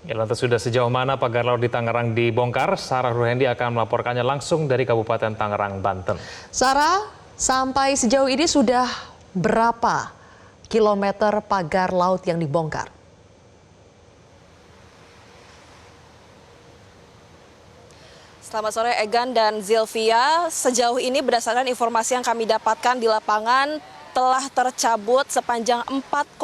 Ya, lantas sudah sejauh mana pagar laut di Tangerang dibongkar? Sarah Ruhendi akan melaporkannya langsung dari Kabupaten Tangerang, Banten. Sarah, sampai sejauh ini sudah berapa kilometer pagar laut yang dibongkar? Selamat sore Egan dan Zilvia. Sejauh ini berdasarkan informasi yang kami dapatkan di lapangan, telah tercabut sepanjang 4,5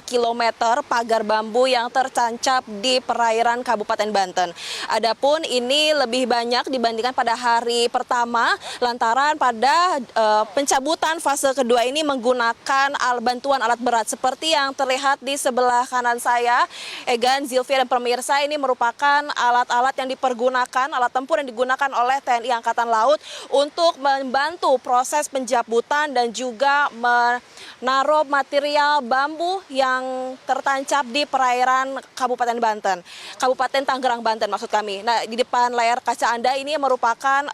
km pagar bambu yang tertancap di perairan Kabupaten Banten. Adapun ini lebih banyak dibandingkan pada hari pertama lantaran pada pencabutan fase kedua ini menggunakan bantuan alat berat seperti yang terlihat di sebelah kanan saya. Egan, Zilvia dan pemirsa, ini merupakan alat-alat yang dipergunakan, alat tempur yang digunakan oleh TNI Angkatan Laut untuk membantu proses pencabutan dan juga menaruh material bambu yang tertancap di perairan Kabupaten Banten, Kabupaten Tangerang, Banten maksud kami. Nah, di depan layar kaca Anda ini merupakan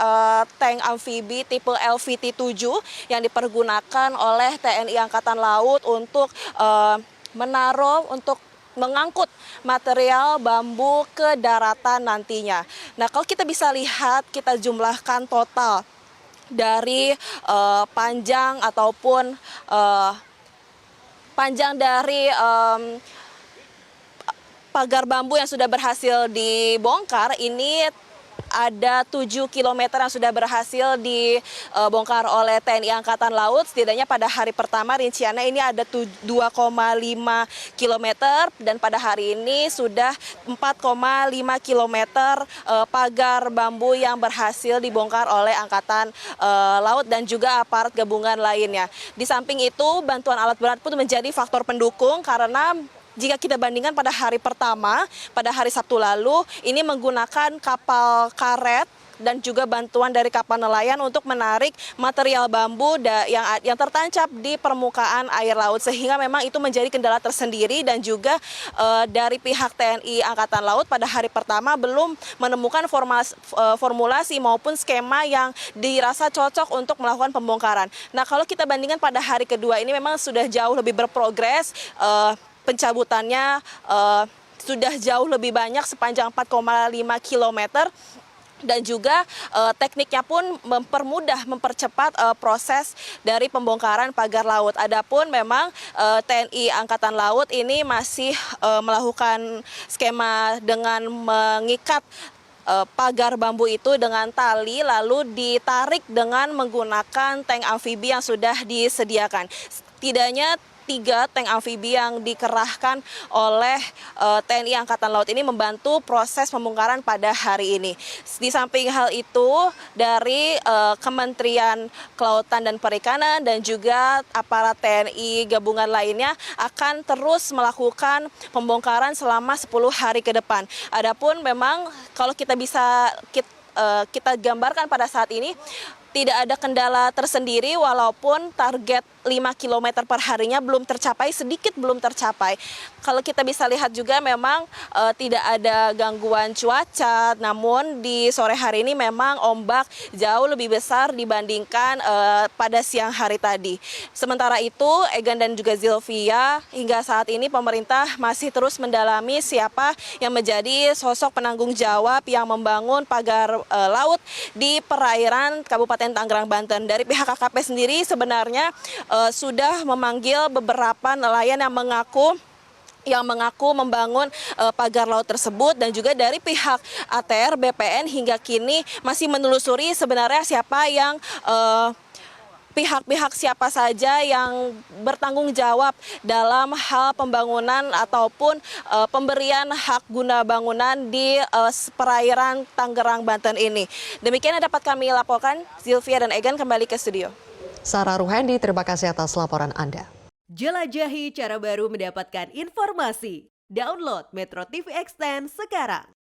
tank amfibi tipe LVT-7 yang dipergunakan oleh TNI Angkatan Laut untuk mengangkut material bambu ke daratan nantinya. Nah, kalau kita bisa lihat, kita jumlahkan total dari panjang ataupun panjang dari pagar bambu yang sudah berhasil dibongkar ini ada 7 km yang sudah berhasil dibongkar oleh TNI Angkatan Laut. Setidaknya pada hari pertama rinciannya ini ada 2,5 km dan pada hari ini sudah 4,5 km pagar bambu yang berhasil dibongkar oleh Angkatan Laut dan juga aparat gabungan lainnya. Di samping itu, bantuan alat berat pun menjadi faktor pendukung karena jika kita bandingkan pada hari pertama, pada hari Sabtu lalu, ini menggunakan kapal karet dan juga bantuan dari kapal nelayan untuk menarik material bambu yang tertancap di permukaan air laut. Sehingga memang itu menjadi kendala tersendiri dan juga dari pihak TNI Angkatan Laut pada hari pertama belum menemukan formulasi maupun skema yang dirasa cocok untuk melakukan pembongkaran. Nah, kalau kita bandingkan pada hari kedua ini memang sudah jauh lebih berprogres. Pencabutannya sudah jauh lebih banyak sepanjang 4,5 km dan juga tekniknya pun mempercepat proses dari pembongkaran pagar laut. Adapun memang TNI Angkatan Laut ini masih melakukan skema dengan mengikat pagar bambu itu dengan tali lalu ditarik dengan menggunakan tank amfibi yang sudah disediakan. Setidaknya 3 tank amfibi yang dikerahkan oleh TNI Angkatan Laut ini membantu proses pembongkaran pada hari ini. Di samping hal itu, dari Kementerian Kelautan dan Perikanan dan juga aparat TNI gabungan lainnya akan terus melakukan pembongkaran selama 10 hari ke depan. Adapun memang kalau kita gambarkan pada saat ini, tidak ada kendala tersendiri walaupun target 5 km per harinya belum tercapai, sedikit belum tercapai. Kalau kita bisa lihat juga memang tidak ada gangguan cuaca, namun di sore hari ini memang ombak jauh lebih besar dibandingkan pada siang hari tadi. Sementara itu, Egan dan juga Zilvia, hingga saat ini pemerintah masih terus mendalami siapa yang menjadi sosok penanggung jawab yang membangun pagar laut di perairan Kabupaten Tangerang, Banten. Dari pihak KKP sendiri sebenarnya sudah memanggil beberapa nelayan yang mengaku membangun pagar laut tersebut dan juga dari pihak ATR BPN hingga kini masih menelusuri sebenarnya pihak-pihak siapa saja yang bertanggung jawab dalam hal pembangunan ataupun pemberian hak guna bangunan di perairan Tangerang, Banten ini. Demikian yang dapat kami laporkan. Zilvia dan Egan kembali ke studio. Sarah Ruhendi, terima kasih atas laporan Anda. Jelajahi cara baru mendapatkan informasi. Download Metro TV Extend sekarang.